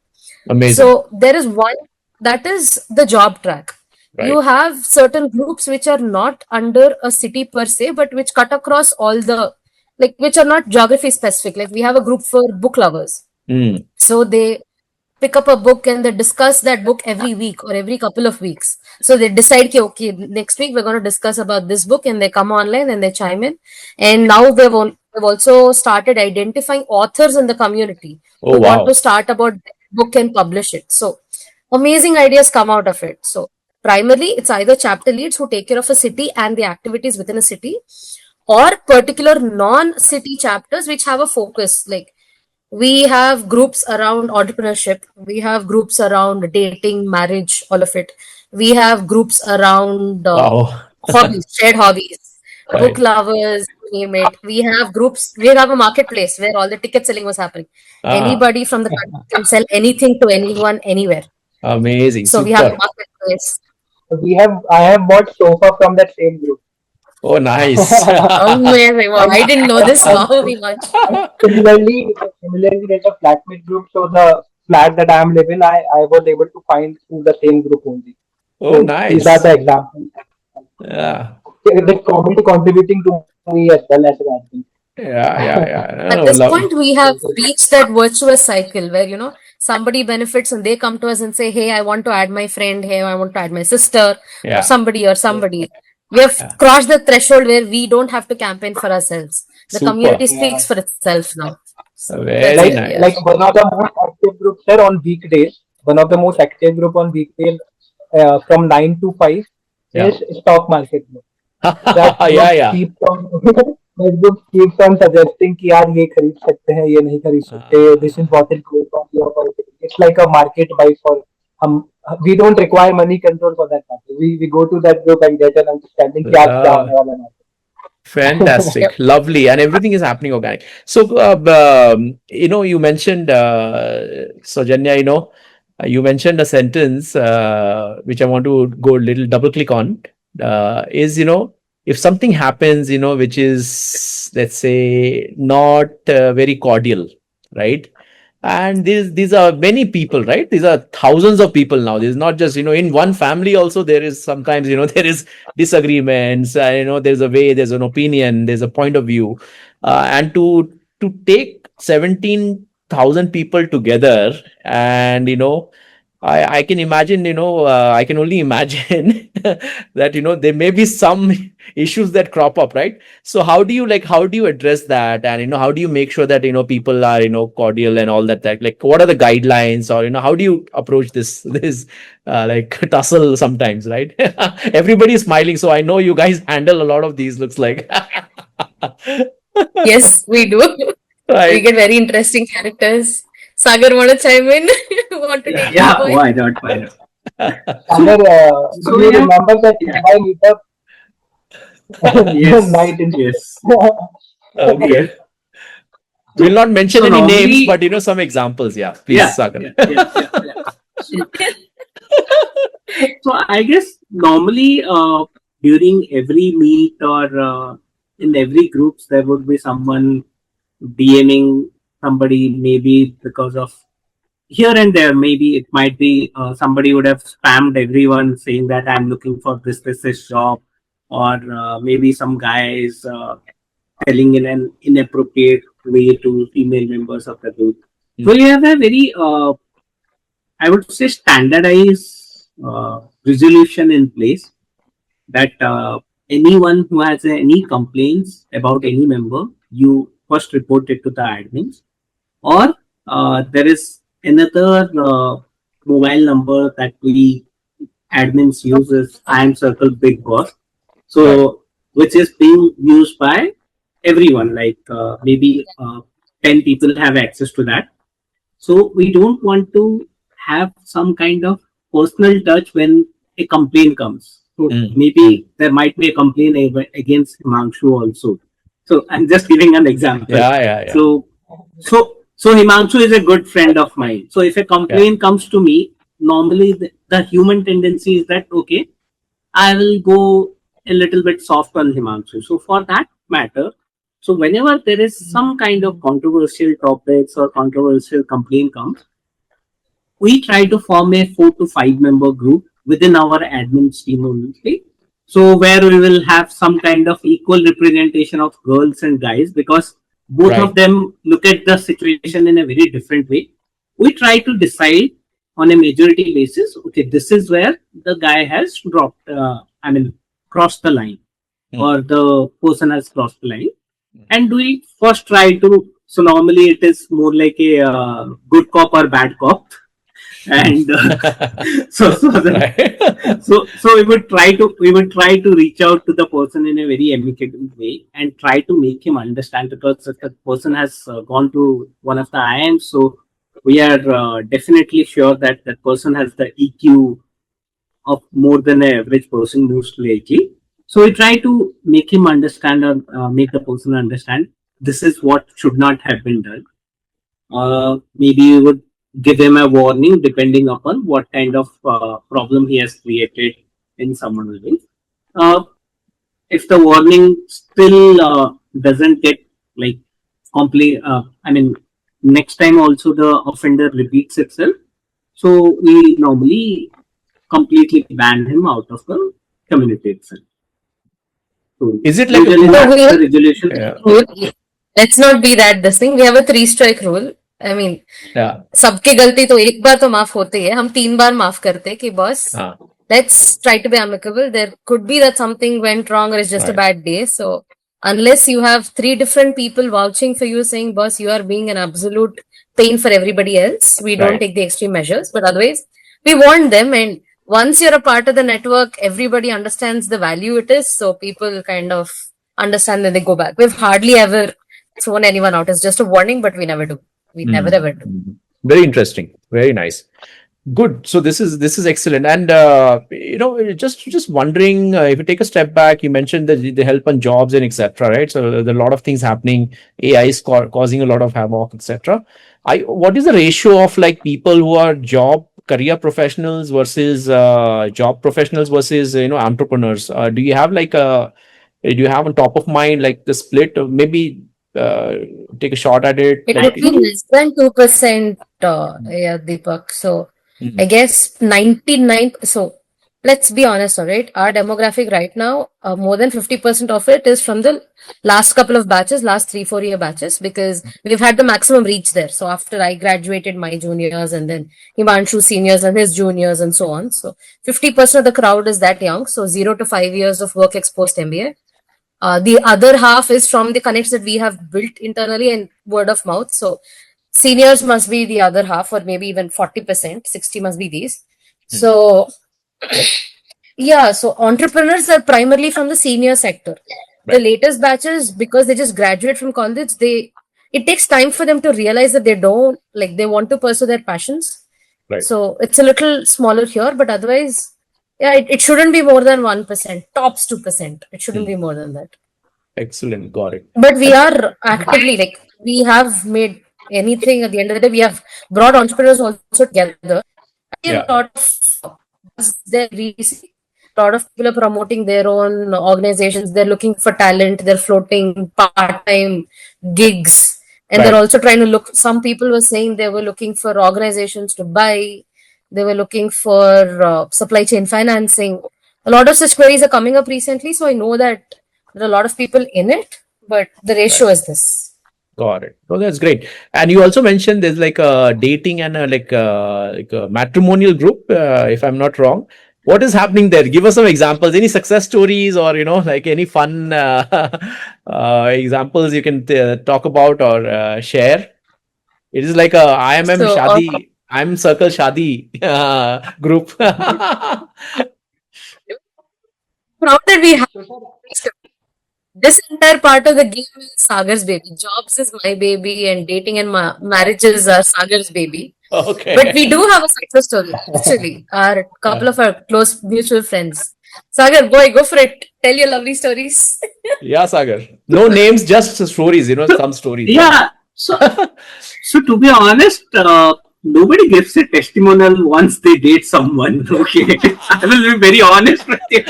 Amazing. So there is one, that is the job track. Right. You have certain groups which are not under a city per se, but which cut across all the, like, which are not geography specific. Like we have a group for book lovers. So they pick up a book and they discuss that book every week or every couple of weeks. So they decide, okay, next week we're going to discuss about this book, and they come online and they chime in. And now we've also started identifying authors in the community who want to start about book and publish it. So amazing ideas come out of it. So primarily it's either chapter leads who take care of a city and the activities within a city, or particular non-city chapters which have a focus. Like we have groups around entrepreneurship, we have groups around dating, marriage, all of it. We have groups around hobbies, shared hobbies, book lovers, name it. We have groups, we have a marketplace where all the ticket selling was happening. Anybody from the country can sell anything to anyone, anywhere. Amazing. So we have a marketplace. I have bought sofa from that same group. Oh, nice. Amazing. Wow, I didn't know this. Wow, Himanshu. Similarly, there's a flatmate group. So the flat that I am living, I was able to find through the same group only. Oh, So nice. these are the examples. Yeah. The community contributing to me as well as an admin. Yeah. At this point, we have reached that virtuous cycle where, somebody benefits and they come to us and say, hey, I want to add my friend. Hey, I want to add my sister, Yeah. or somebody. We have crossed the threshold where we don't have to campaign for ourselves. The Super. community speaks for itself now. Very Like, nice. like one of the most active groups there on weekdays. One of the most active group on weekdays from 9 to 5 is stock market group. That group keeps on that group keeps on suggesting कि यार ये खरीद सकते हैं, ये नहीं खरीद सकते. This is what is good for your opportunity. It's like a market buy for we don't require money control for that matter. We go to that group and get an understanding क्या क्या होने वाला है. Fantastic. Lovely. And everything is happening organic. So, you mentioned, Soujanya, you mentioned a sentence which I want to go a little double click on. Is, if something happens, which is, let's say, not very cordial, right? And these are many people, right? These are thousands of people now. There's not just, in one family also, there is sometimes, there is disagreements, there's a way, there's an opinion, there's a point of view. And to take 17,000 people together and, I can imagine, I can only imagine that, there may be some issues that crop up, right? So how do you address that? And, how do you make sure that, people are, cordial and all that, like, what are the guidelines, or, how do you approach this, like tussle sometimes, right? Everybody is smiling. So I know you guys handle a lot of these, looks like. Yes, we do. We Right. get very interesting characters. Sagar, want to chime in? Want to take this Yeah, point? why not? Why not? Sagar, So do you yeah, remember that yeah. my meetup Yes, night in yes. Okay. Yeah. We'll not mention So any names, normally, but, some examples. Yeah, please, yeah, Sagar. yeah, yeah, yeah, yeah. So I guess normally during every meet or in every groups there would be someone DMing somebody, maybe because of here and there. Maybe it might be somebody would have spammed everyone saying that I'm looking for this job, or maybe some guy is telling in an inappropriate way to female members of the group. So you have a very I would say standardized resolution in place that anyone who has any complaints about any member, you first report it to the admins, or there is another mobile number that we admins use is IIM Circle Big Boss. So, Right. which is being used by everyone, like maybe 10 people have access to that. So we don't want to have some kind of personal touch when a complaint comes. So maybe there might be a complaint against Himanshu also. So I'm just giving an example. Yeah, yeah, yeah. So Himanshu is a good friend of mine. So if a complaint comes to me, normally the human tendency is that okay, I will go a little bit soft on Himanshu. So for that matter, so whenever there is some kind of controversial topics or controversial complaint comes, we try to form a 4 to 5 member group within our admin team only. So where we will have some kind of equal representation of girls and guys, because both Right. of them look at the situation in a very different way. We try to decide on a majority basis. Okay, this is where the guy has dropped. Crossed the line, or the person has crossed the line, and we first try to. So normally it is more like a good cop or bad cop, and Right. so we would try to reach out to the person in a very amicable way and try to make him understand, because if the person has gone to one of the IIMs, so we are definitely sure that that person has the EQ of more than an average person most likely. So we try to make him understand, or make the person understand this is what should not have been done. Maybe you would give him a warning depending upon what kind of problem he has created in someone's life. Uh, if the warning still doesn't get like complete, next time also the offender repeats itself. So we normally completely ban him out of the community itself. So Is it like a usually cool? So that's we the have resolution. Yeah. rule. Let's not be that this thing. We have a 3 strike rule. I mean, Yeah. सबकी गलती तो एक बार तो माफ होती है, हम 3 बार माफ करते हैं कि boss Ah, let's try to be amicable. There could be that something went wrong or it's just a right. bad day. So unless you have 3 different people vouching for you saying, boss, you are being an absolute pain for everybody else, we don't Right. take the extreme measures. But otherwise, we warn them. And once you're a part of the network, everybody understands the value it is. So people kind of understand and they go back. We've hardly ever thrown anyone out. It's just a warning, but we never do. We never ever do. Very interesting. Very nice. Good. So this is excellent. And just wondering, if you take a step back, you mentioned that they help on jobs and etc. Right. So there are a lot of things happening. AI is causing a lot of havoc, etc. What is the ratio of like people who are career professionals versus job professionals versus entrepreneurs? Do you have on top of mind like the split? Or maybe take a shot at it. It Like, would be less than 2%, yeah, Deepak. So I guess 99. So let's be honest, all right? Our demographic right now, more than 50% of it is from the last couple of batches, last 3-4 year batches, because we've had the maximum reach there. So after I graduated, my juniors, and then Himanshu seniors and his juniors, and so on. So 50% of the crowd is that young. So 0 to 5 years of work exposed MBA. The other half is from the connects that we have built internally and word of mouth. So seniors must be the other half, or maybe even 40%, 60 must be these. So yeah, so entrepreneurs are primarily from the senior sector. The Right. latest batches, because they just graduate from college, it takes time for them to realize that they want to pursue their passions. Right. So it's a little smaller here, but otherwise, yeah, it shouldn't be more than 1%, tops 2%. It shouldn't be more than that. Excellent. Got it. But we are actively, like, we have made anything at the end of the day. We have brought entrepreneurs also together. Yeah. A lot of there recently, a lot of people are promoting their own organizations. They're looking for talent. They're floating part-time gigs, and they're Right. also trying to look. Some people were saying they were looking for organizations to buy. They were looking for supply chain financing. A lot of such queries are coming up recently. So I know that there are a lot of people in it, but the ratio is this. Got it. Oh, that's great. And you also mentioned there's like a dating and like a matrimonial group, if I'm not wrong. What is happening there? Give us some examples, any success stories, or like any fun examples you can talk about or share. It is like a IIM So Shadi, IIM Circle Shadi group. proud that we have this entire part of the game is Sagar's baby. Jobs is my baby, and dating and marriages are Sagar's baby. Okay. But we do have a success story, actually. Our couple of our close mutual friends. Sagar, boy, go for it. Tell your lovely stories. Yeah, Sagar. No names, just stories, some stories. Yeah. So to be honest, nobody gives a testimonial once they date someone. Okay, I will be very honest with you.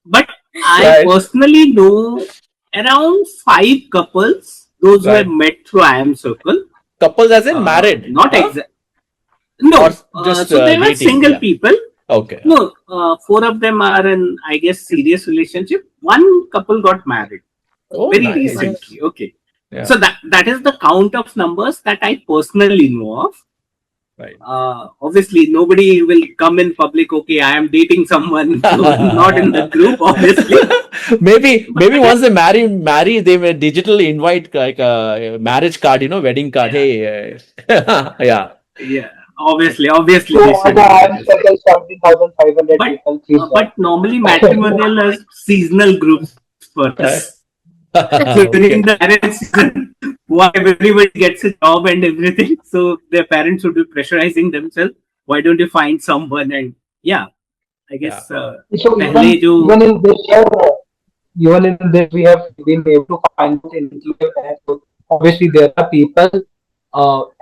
But I Right. personally know around 5 couples, those who Right. have met through IIM Circle. Couples as in married. Not huh? exact. No, Or just, so they were dating, single yeah. people. Okay. No, 4 of them are in, I guess, serious relationship. One couple got married Oh, very nice. recently. Okay. Yeah. So that is the count of numbers that I personally know of. Right. Obviously, nobody will come in public. Okay, I am dating someone. So not in the group, obviously. maybe once they marry, they will digitally invite like a marriage card, wedding card. Hey, yeah. Yeah, obviously, So they on should. the IIM Circle, 17,500 But people. Please join. but normally matrimonial is seasonal groups for us. During the marriage season, why everybody gets a job and everything, so their parents would be pressurizing themselves. Why don't you find someone? And yeah, I guess So pehle jo even in this year, even in this, we have been able to find it in inclusive finance. So obviously, there are people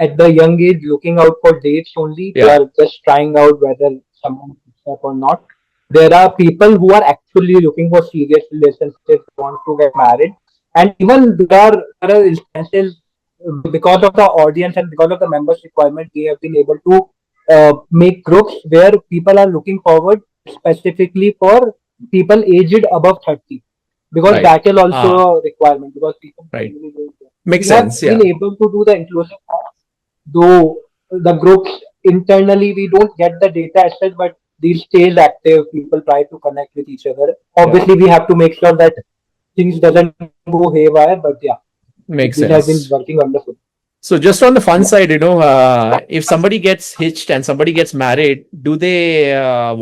at the young age looking out for dates only. They Yeah. are just trying out whether someone picks up or not. There are people who are actually looking for serious relationships, want to get married, and even there are instances because of the audience and because of the members requirement, we have been able to make groups where people are looking forward specifically for people aged above 30, because Right. that is also a requirement, because people Right. usually don't get. Makes We have sense. Yeah. been able to do the inclusive part, though the groups internally we don't get the data as such, but these stays active. People try to connect with each other. Obviously, we have to make sure that things doesn't go haywire, but yeah, Makes this has been sense. working wonderful. So just on the fun side, if somebody gets hitched and somebody gets married, do they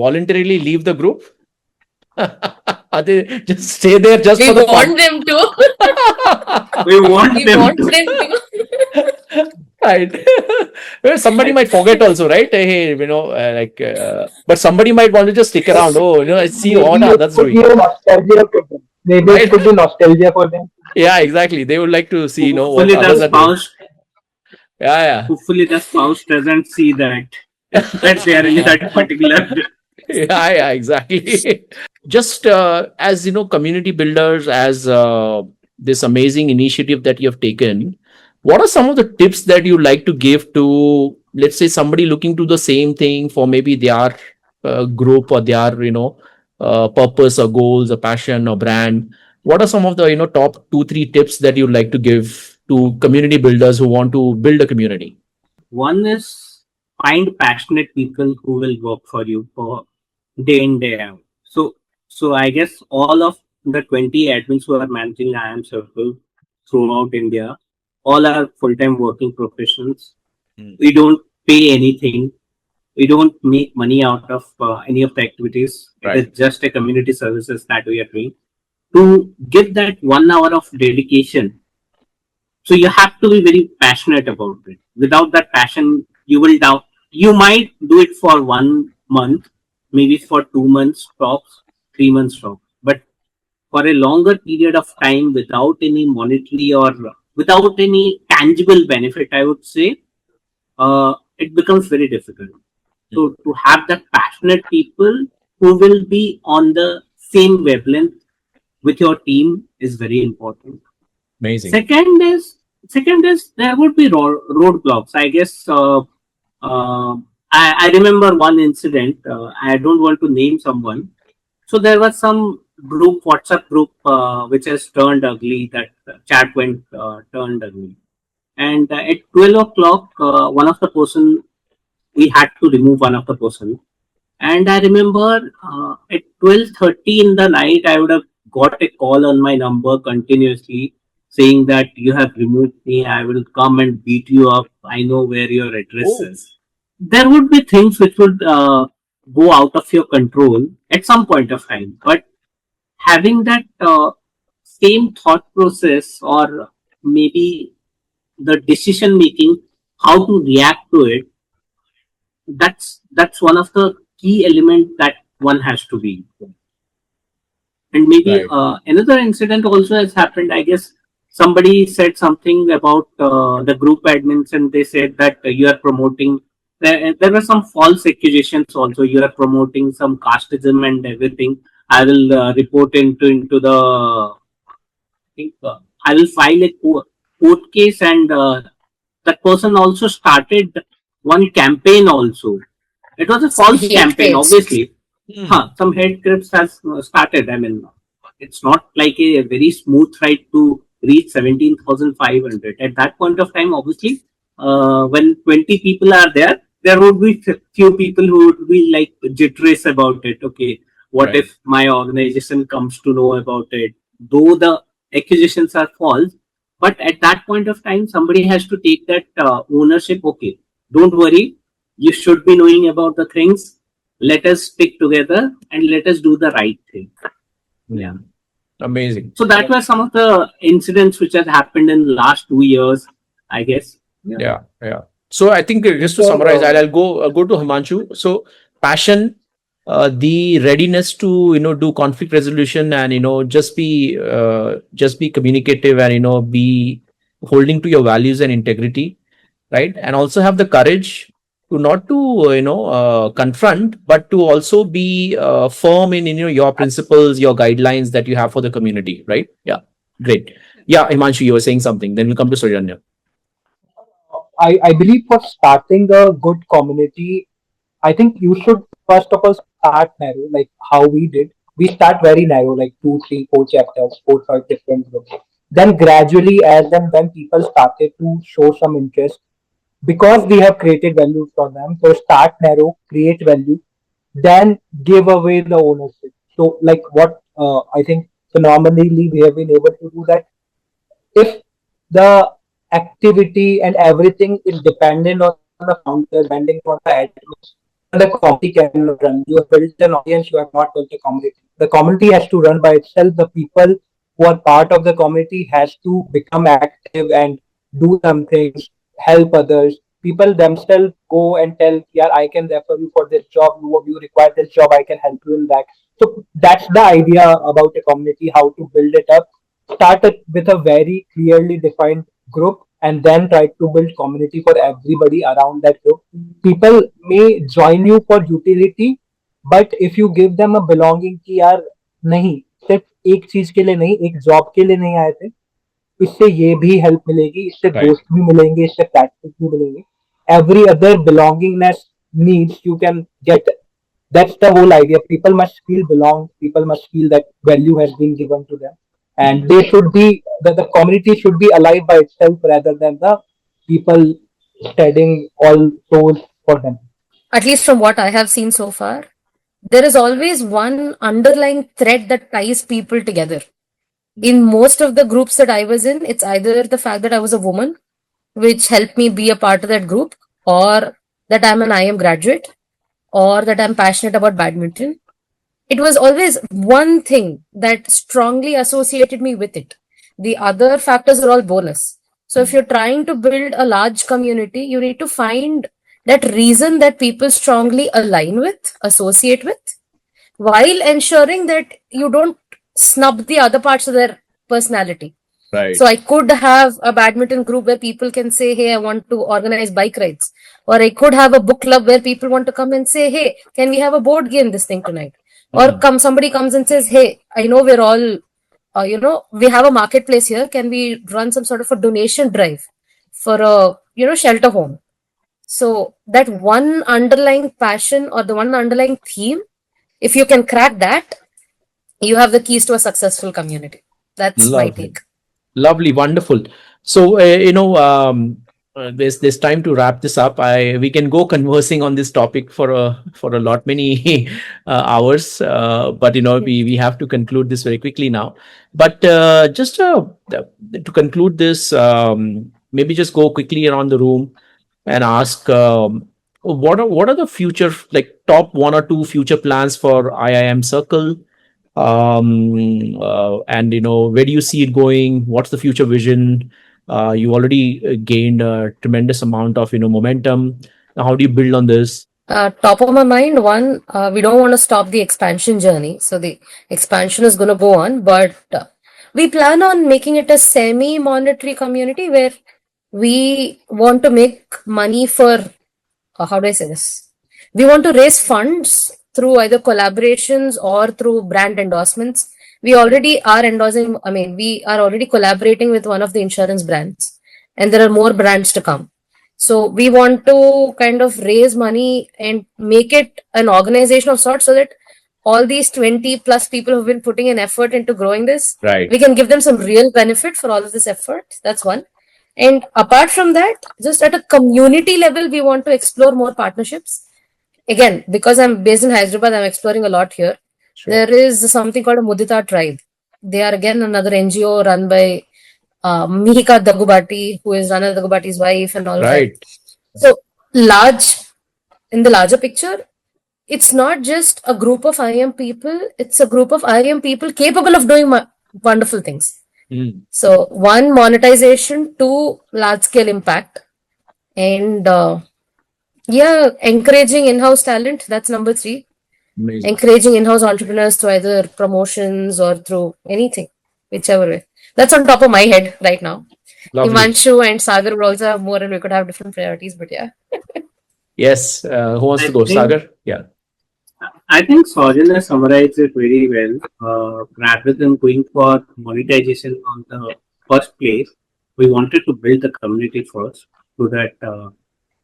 voluntarily leave the group? Are they just stay there just We for the want fun? them to. we want We them want to. them to. Right. Well, somebody might forget also, right? Hey, but somebody might want to just stick around. Oh, I see what Maybe it others could be doing. a nostalgia for them. Maybe Right. it could be nostalgia for them. Yeah, exactly. They would like to see, what Hopefully the others are doing. spouse. Yeah. Hopefully the spouse doesn't see that they are in that particular. Yeah, exactly. Just as community builders, as this amazing initiative that you have taken, what are some of the tips that you like to give to let's say somebody looking to the same thing for maybe their group or their purpose or goals or passion or brand, what are some of the top 2 3 tips that you'd like to give to community builders who want to build a community? One is find passionate people who will work for you for day in, day out. So I guess all of the 20 admins who are managing IIM Circle throughout India, all are full-time working professionals. We don't pay anything. We don't make money out of any of the activities. It is just a community services that we are doing. To give that 1 hour of dedication, so you have to be very passionate about it. Without that passion, you will doubt. You might do it for 1 month, maybe for 2 months tops, 3 months tops. But for a longer period of time, without any monetary or without any tangible benefit, I would say, it becomes very difficult. So to have that passionate people who will be on the same wavelength with your team is very important. Amazing. Second is there would be roadblocks. I guess I remember one incident. I don't want to name someone. So there was some group, WhatsApp group, which has turned ugly. That chat went turned ugly. And at 12 o'clock, one of the person, we had to remove one of the person. And I remember at 12:30 in the night, I would have got a call on my number continuously saying that you have removed me. I will come and beat you up. I know where your address is. There would be things which would go out of your control at some point of time. But having that same thought process or maybe the decision making, how to react to it, that's one of the key elements that one has to be. And maybe another incident also has happened. I guess somebody said something about the group admins, and they said that you are promoting. There were some false accusations also. You are promoting some casteism and everything. I will report into the. I think I will file a court case, and that person also started one campaign also. It was a false campaign, obviously. Some head clips has started. I mean, it's not like a very smooth ride to reach 17,500. At that point of time, obviously, when 20 people are there, there would be few people who would be like jitterous about it. Okay, what if my organization comes to know about it? Though the accusations are false, but at that point of time, somebody has to take that ownership. Okay, don't worry. You should be knowing about the things. Let us stick together and let us do the right thing. Yeah. Amazing. So that were some of the incidents which have happened in the last 2 years, I guess. Yeah. So I think just to summarize, I'll go to Himanshu. So passion, the readiness to do conflict resolution, and just be communicative, and be holding to your values and integrity, right? And also have the courage to not to confront, but to also be firm in your principles, your guidelines that you have for the community, right? Yeah, great. Yeah, Himanshu, you were saying something. Then we'll come to Soujanya. I believe for starting a good community, I think you should first of all start narrow, like how we did. We start very narrow, like 2, 3, 4 chapters, 4, 5 different books. Then gradually, as and when people started to show some interest, because we have created value for them, so start narrow, create value, then give away the ownership. So, like what I think phenomenally we have been able to do that. If the activity and everything is dependent on the founders, depending on the admins, the community cannot run. You have built an audience, you have not built a community. The community has to run by itself. The people who are part of the community has to become active and do some things, help others. People themselves go and tell, yeah, I can refer you for this job. You require this job, I can help you in that. So that's the idea about a community, how to build it up. Start it with a very clearly defined group and then try to build community for everybody around that group. People may join you for utility, but if you give them a belonging कि यार नहीं सिर्फ एक चीज के लिए नहीं एक जॉब के लिए नहीं आए थे इससे ये भी हेल्प मिलेगी इससे दोस्त भी मिलेंगे इससे प्रैक्टिस भी मिलेंगे every other belongingness needs you can get. That's the whole idea. People must feel belong. People must feel that value has been given to them, and they should be the community should be alive by itself rather than the people studying all souls for them. At least from what I have seen so far, there is always one underlying thread that ties people together. In most of the groups that I was in, it's either the fact that I was a woman, which helped me be a part of that group, or that I'm an IIM graduate, or that I'm passionate about badminton. It was always one thing that strongly associated me with it. The other factors are all bonus. So if you're trying to build a large community, you need to find that reason that people strongly align with, associate with, while ensuring that you don't snub the other parts of their personality. Right. So I could have a badminton group where people can say, hey, I want to organize bike rides. Or I could have a book club where people want to come and say, hey, can we have a board game this thing tonight? Or somebody comes and says, hey, I know we're all, we have a marketplace here. Can we run some sort of a donation drive for a, shelter home? So that one underlying passion or the one underlying theme, if you can crack that, you have the keys to a successful community. That's my Lovely. take. Lovely, wonderful. So there's time to wrap this up. We can go conversing on this topic for a lot many hours, but we have to conclude this very quickly now. But just to conclude this, maybe just go quickly around the room and ask what are the future, like, top one or two future plans for IIM Circle, and where do you see it going? What's the future vision? You already gained a tremendous amount of momentum. Now, how do you build on this? Top of my mind, one, we don't want to stop the expansion journey. So the expansion is going to go on, but we plan on making it a semi-monetary community where we want to make money for, how do I say this? We want to raise funds through either collaborations or through brand endorsements. We already are we are already collaborating with one of the insurance brands, and there are more brands to come. So we want to kind of raise money and make it an organization of sorts so that all these 20 plus people who've been putting an effort into growing this, Right. we can give them some real benefit for all of this effort. That's one. And apart from that, just at a community level, we want to explore more partnerships. Again, because I'm based in Hyderabad, I'm exploring a lot here. Sure. There is something called a Mudita tribe. They are again another NGO run by Mihika Dagubati, who is Rana Dagubati's wife and all Right. that. So in the larger picture, it's not just a group of IIM people, it's a group of IIM people capable of doing wonderful things. So one, monetization, two, large scale impact, and encouraging in-house talent. That's number three. Amazing. Encouraging in-house entrepreneurs through either promotions or through anything, whichever way. That's on top of my head right now. Lovely. Himanshu and Sagar would also have more, and we could have different priorities, but yeah. Yes. Who wants to go? Sagar? Yeah. I think Soujanya summarized it very well. Rather than going for monetization on the first place, we wanted to build the community first so that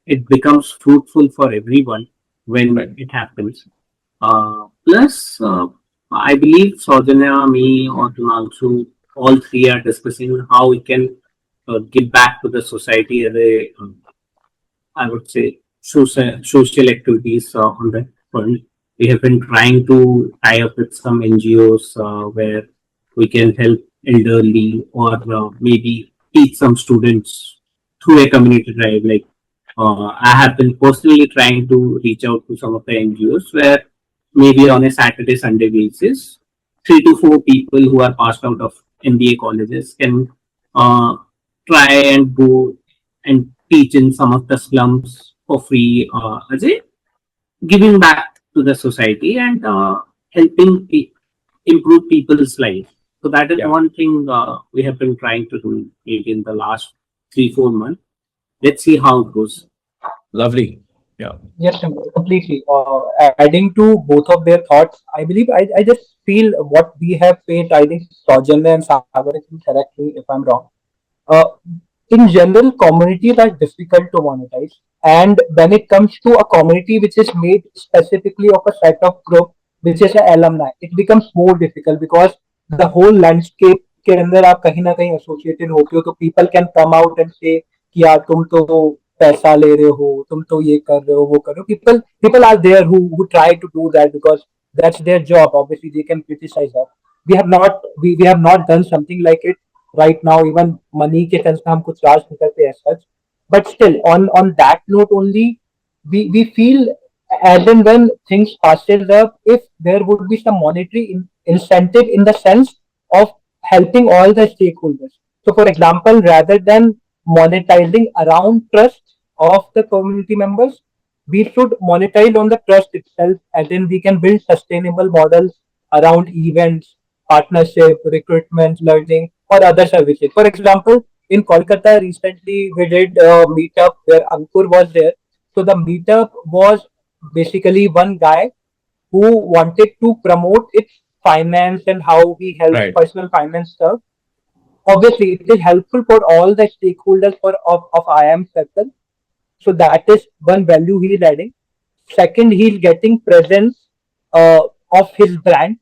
it becomes fruitful for everyone when it happens. Plus, I believe Soujanya, me, or Himanshu, all three are discussing how we can give back to the society as a, I would say, social activities on that front. We have been trying to tie up with some NGOs where we can help elderly or maybe teach some students through a community drive. Like I have been personally trying to reach out to some of the NGOs where maybe on a Saturday, Sunday basis, 3 to 4 people who are passed out of MBA colleges can try and go and teach in some of the slums for free as a giving back to the society and helping improve people's life. So that is one thing we have been trying to do in the last 3-4 months. Let's see how it goes. Lovely. Yeah. Yes, completely. Adding to both of their thoughts, I believe I just feel what we have faced. I think Soujanya and Sagar can correct me if I'm wrong. In general, communities are difficult to monetize. And when it comes to a community which is made specifically of a set of group, which is a alumni, it becomes more difficult because the whole landscape के अंदर आप कहीं ना कहीं associated होते हो, तो people can come out and say कि यार तुम तो पैसा ले रहे हो, तुम तो ये कर रहे हो, वो कर रहे हो. People are there who try to do that because that's their job. Obviously they can criticize that. We have not done something like it right now. Even money के sense में हम कुछ charge नहीं करते as such. But still, on that note only, we feel as and when things passes up, if there would be some monetary incentive in the sense of helping all the stakeholders. So for example, rather than monetizing around trust of the community members, we should monetize on the trust itself, and then we can build sustainable models around events, partnership, recruitment, learning, or other services. For example, in Kolkata recently we did a meetup where Ankur was there. So the meetup was basically one guy who wanted to promote its finance and how he helps Right. personal finance stuff. Obviously, it is helpful for all the stakeholders of IIM Circle. So that is one value he is adding. Second, he is getting presence of his brand.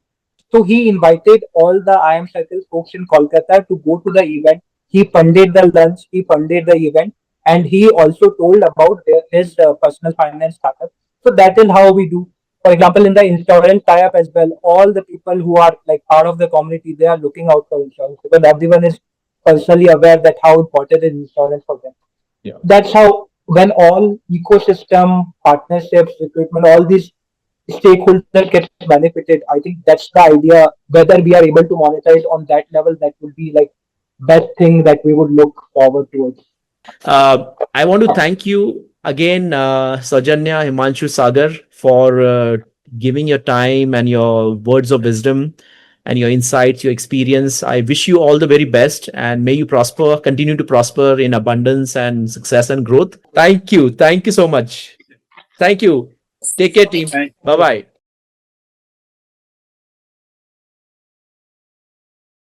So he invited all the IIM Circle folks in Kolkata to go to the event. He funded the lunch, he funded the event, and he also told about his personal finance startup. So that is how we do. For example, in the insurance tie-up as well, all the people who are like part of the community, they are looking out for insurance because everyone is personally aware that how important is insurance for them. Yeah. That's how when all ecosystem, partnerships, recruitment, all these stakeholders get benefited. I think that's the idea. Whether we are able to monetize on that level, that would be like best thing that we would look forward towards. I want to thank you again, Soujanya, Himanshu, Sagar, for giving your time and your words of wisdom and your insights, your experience. I wish you all the very best and may you prosper, continue to prosper in abundance and success and growth. Thank you. Thank you so much. Thank you. Take care, team. Thank Bye bye.